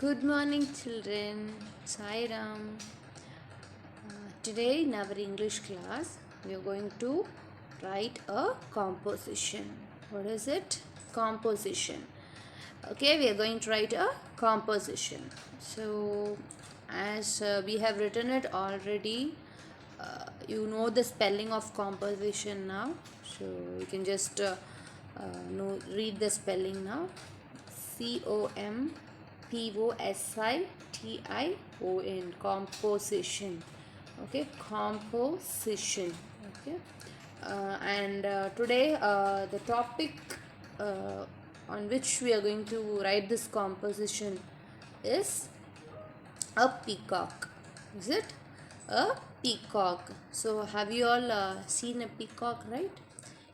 Good morning, children. Sai Ram. Today, in our English class, we are going to write a composition. What is it? Composition. Okay, we are going to write a composition. So, as we have written it already, you know the spelling of composition now. So, you can just read the spelling now. Composition, composition. Okay, composition. Okay, and today the topic on which we are going to write this composition is a peacock. Is it a peacock? So have you all seen a peacock, right?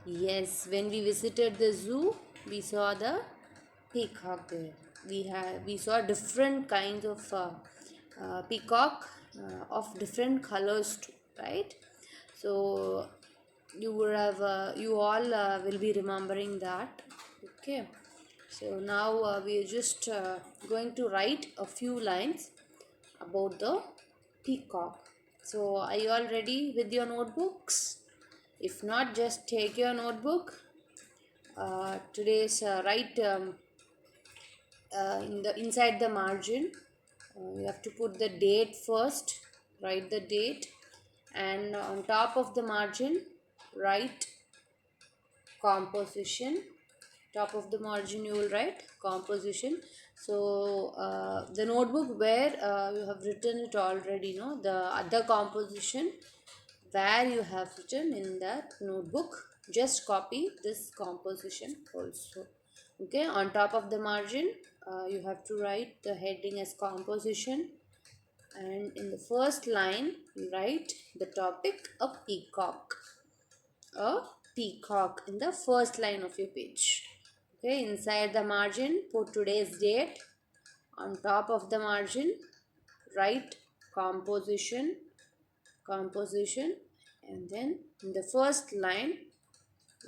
Yes, when we visited the zoo, we saw the peacock there. We saw different kinds of peacock of different colors too, right? So you all will be remembering that. Okay. So now we are just going to write a few lines about the peacock. So are you all ready with your notebooks? If not, just take your notebook. Today's write inside the margin. You have to put the date first. Write the date, and on top of the margin, write composition. Top of the margin, you will write composition. So the notebook where you have written it already, no, the other composition where you have written in that notebook, just copy this composition also. Okay, on top of the margin you have to write the heading as composition, and in the first line you write the topic a peacock. A peacock in the first line of your page. Okay, inside the margin put today's date. On top of the margin write composition, and then in the first line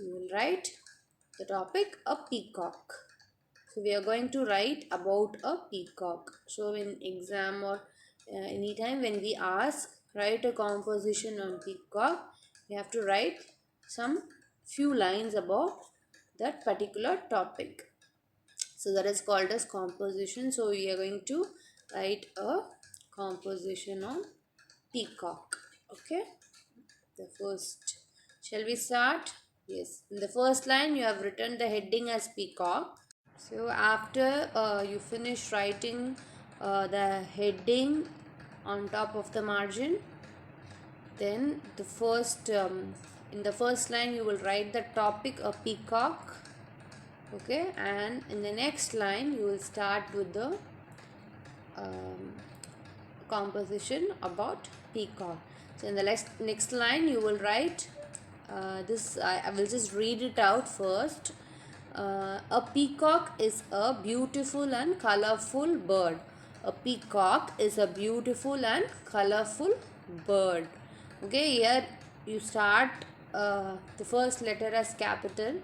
you will write the topic a peacock. So we are going to write about a peacock. So in exam or anytime when we ask write a composition on peacock, we have to write some few lines about that particular topic. So that is called as composition. So we are going to write a composition on peacock. Okay, the first, shall we start? Yes, in the first line you have written the heading as peacock. So after you finish writing the heading on top of the margin, then the first in the first line you will write the topic a peacock. Okay, and in the next line you will start with the composition about peacock. So in the next line you will write this. I will just read it out first. A peacock is a beautiful and colorful bird. A peacock is a beautiful and colorful bird. Okay, here you start the first letter as capital.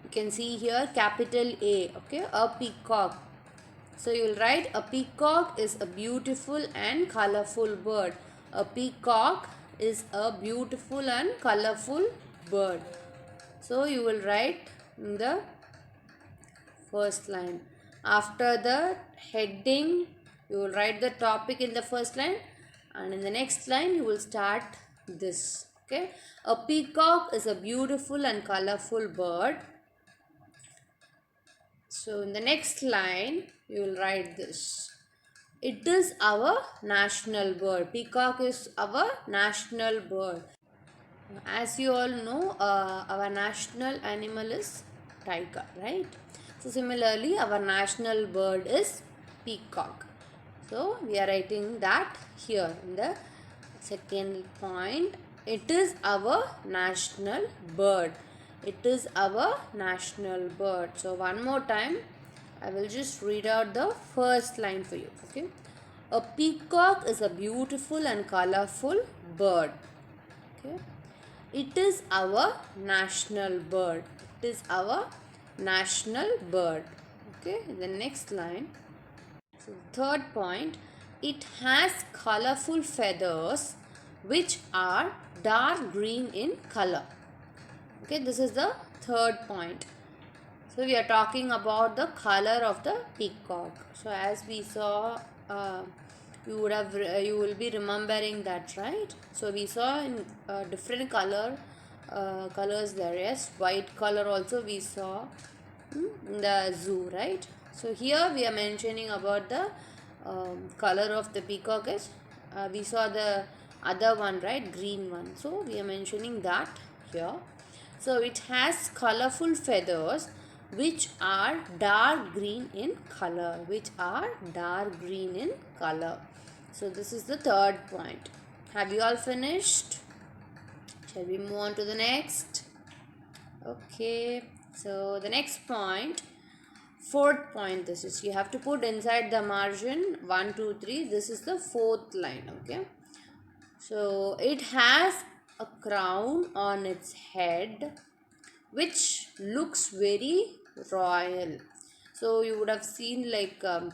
You can see here capital A. Okay, a peacock. So you will write a peacock is a beautiful and colorful bird. A peacock is a beautiful and colorful bird. So you will write in the first line. After the heading, you will write the topic in the first line, and in the next line you will start this. Okay, a peacock is a beautiful and colorful bird. So in the next line you will write this. It is our national bird. Peacock is our national bird. As you all know, our national animal is tiger, right? So similarly, our national bird is peacock. So we are writing that here in the second point. It is our national bird. It is our national bird. So one more time, I will just read out the first line for you. Okay, a peacock is a beautiful and colorful bird. Okay, it is our national bird. It is our national bird. Okay, the next line. So third point, it has colorful feathers which are dark green in color. Okay, this is the third point. So we are talking about the color of the peacock. So as we saw, you will be remembering that, right? So we saw in different colors there. Yes, white color also we saw in the zoo, right? So here we are mentioning about the color of the peacock is we saw the other one, right, green one. So we are mentioning that here. So it has colorful feathers which are dark green in color, which are dark green in color. So this is the third point. Have you all finished? Shall we move on to the next? Okay, so the next point, fourth point, this is you have to put inside the margin 1 2 3. This is the fourth line. Okay, so it has a crown on its head which looks very royal. So you would have seen like on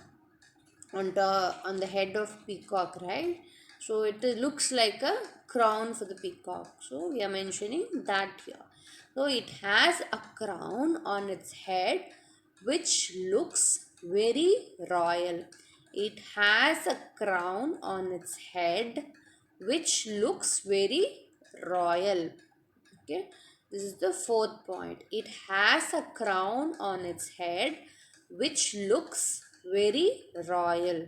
the head of peacock, right? So it looks like a crown for the peacock. So we are mentioning that here. So it has a crown on its head which looks very royal. It has a crown on its head which looks very royal. Okay, this is the fourth point. It has a crown on its head which looks very royal.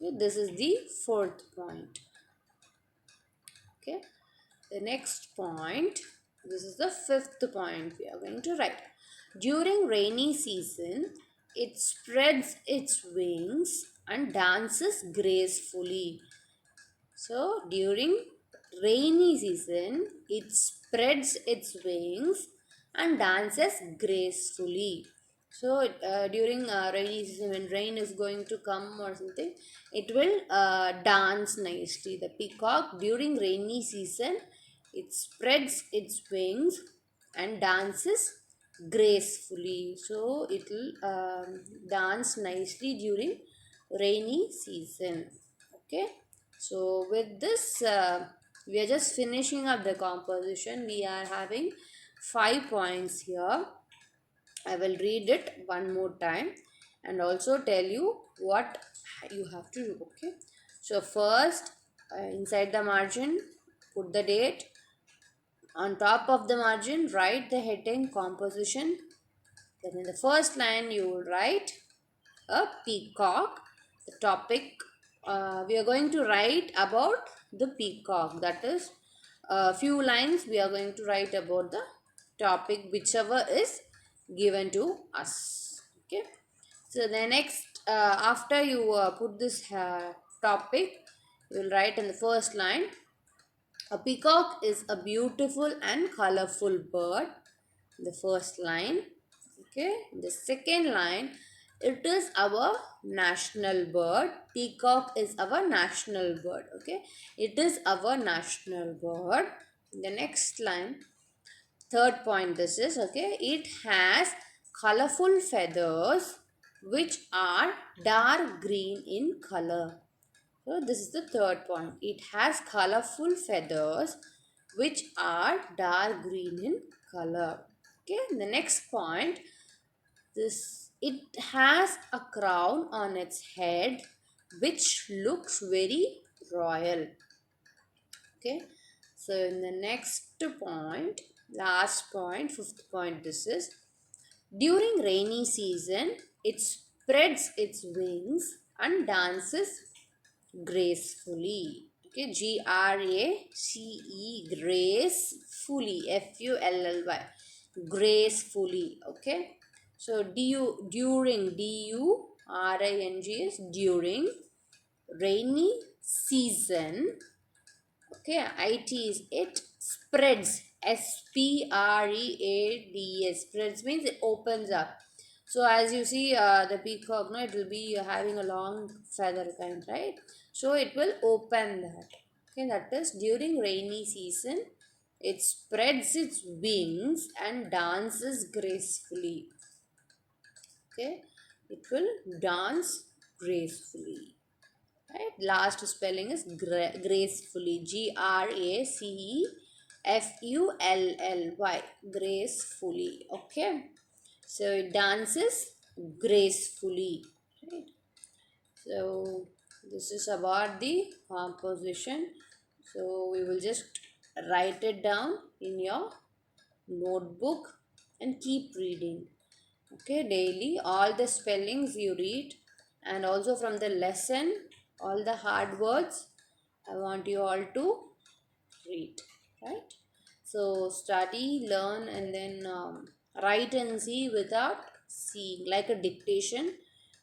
Okay, this is the fourth point. Okay, the next point, this is the fifth point we are going to write. During rainy season, it spreads its wings and dances gracefully. So during rainy season, it spreads its wings and dances gracefully. So during rainy season, when rain is going to come or something, it will dance nicely. The peacock during rainy season, it spreads its wings and dances gracefully. So it will dance nicely during rainy season. Okay, so with this we are just finishing up the composition. We are having 5 points here. I will read it one more time and also tell you what you have to do. Okay, so first inside the margin put the date. On top of the margin write the heading composition. Then in the first line you will write a peacock. The topic we are going to write about the peacock. That is a few lines we are going to write about the topic whichever is given to us. Okay. So the next after you put this topic, you will write in the first line, a peacock is a beautiful and colorful bird. The first line. Okay, the second line, it is our national bird. Peacock is our national bird. Okay, it is our national bird. The next line, third point, this is okay, it has colorful feathers which are dark green in color. So this is the third point. It has colorful feathers which are dark green in color. Okay, the next point, this it has a crown on its head which looks very royal. Okay, so in the next point, last point, fifth point, this is during rainy season, it spreads its wings and dances gracefully. Okay, GRACE, gracefully, FULLY, gracefully. Okay, so during DURING is during rainy season. Okay, IT is it spreads, SPREADS, spreads means it opens up. So as you see the peacock, no, it will be having a long feather kind, right? So it will open that. Okay, that is during rainy season, it spreads its wings and dances gracefully. Okay, it will dance gracefully. Right? Last spelling is gracefully. Gracefully. Gracefully. Okay. So it dances gracefully. Right? So this is about the composition. So we will just write it down in your notebook and keep reading. Okay, daily all the spellings you read, and also from the lesson all the hard words I want you all to read, right? So study, learn, and then write and see without seeing, like a dictation.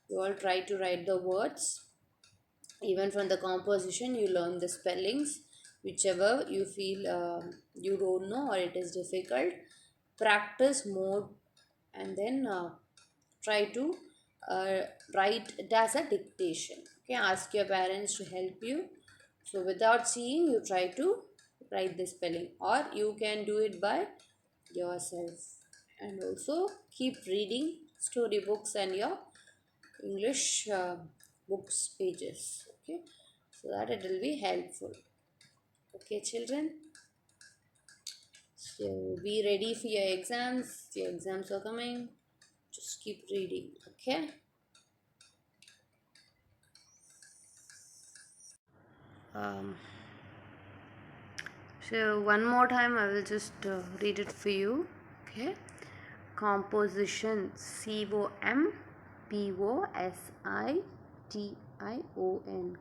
You all try to write the words. Even from the composition you learn the spellings, whichever you feel you don't know or it is difficult. Practice more, and then try to uh, write it as a dictation. Okay, ask your parents to help you. So without seeing, you try to write the spelling, or you can do it by yourself. And also keep reading storybooks and your English books pages. Okay, so that it will be helpful. Okay, children. So be ready for your exams. Your exams are coming. Just keep reading. Okay. Um, so one more time, I will just read it for you. Okay. Composition. COMPOSITION.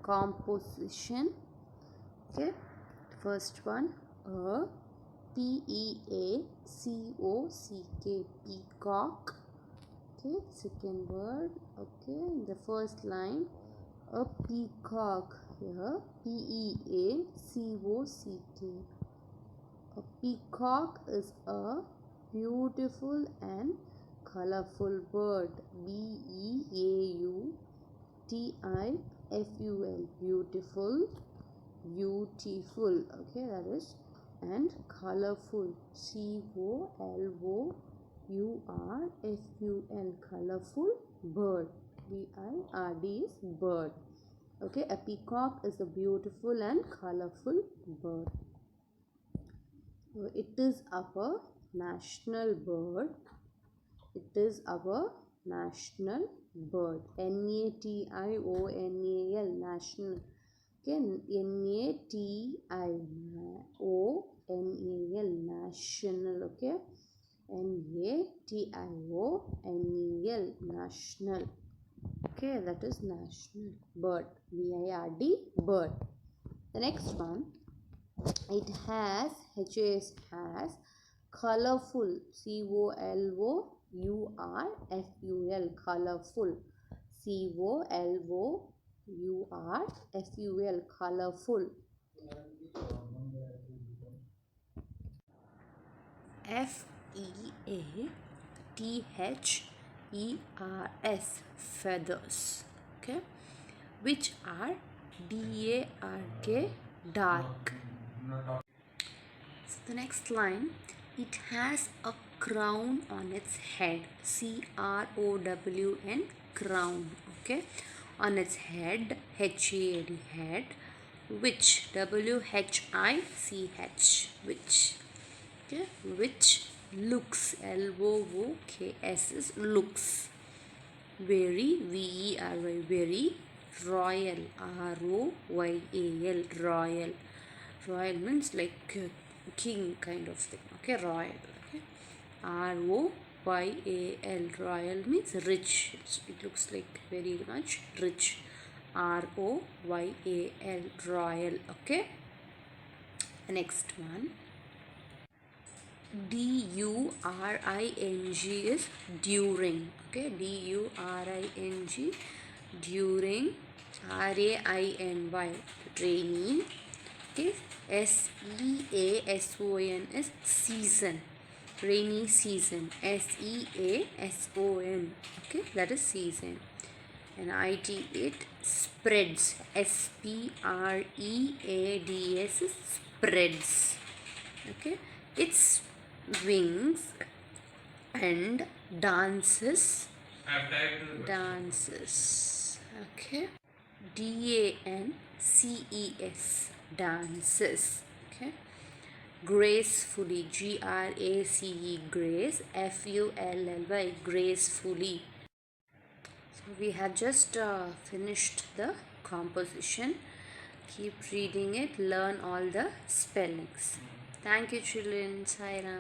Composition. Okay. First one. PEACOCK. Peacock. Okay. Second word. Okay. The first line. A peacock. Here. PEACOCK. A peacock is a beautiful and colorful bird. BEAUTIFUL. Beautiful. Beautiful. Okay, that is. And colorful. COLOURFUL. Colorful bird. BIRD is bird. Okay, a peacock is a beautiful and colorful bird. It is our national bird. It is our national bird. NATIONAL. National. Okay, NATIONAL. National. Okay, NATIONAL. National. Okay, that is national bird. BIRD bird. The next one. It has, HAS, has colorful. COLOURFUL. Colorful. COLOURFUL. Colorful. FEATHERS. Feathers. Okay, which are DARK. Dark. So the next line, it has a crown on its head. CROWN. Crown. Okay, on its head. HEAD. Head. Which. WHICH. Which. Okay, which looks. LOOKS is looks. Very. VERY. Very. Royal. ROYAL. Royal. Royal means like king kind of thing. Okay, royal. Okay, ROYAL. Royal means rich. It looks like very much rich. ROYAL. Royal. Okay, the next one. DURING is during. Okay, DURING. During. RAINY. Rainy. Okay, SEASON is season. Rainy season. SEASON. Okay, that is season. And it spreads. SPREADS is spreads. Okay, its wings and dances. Okay. DANCES, dances. Okay. Gracefully, GRACE, grace, FULLY, gracefully. So we have just finished the composition. Keep reading it, learn all the spellings. Thank you, children. Sai Ram.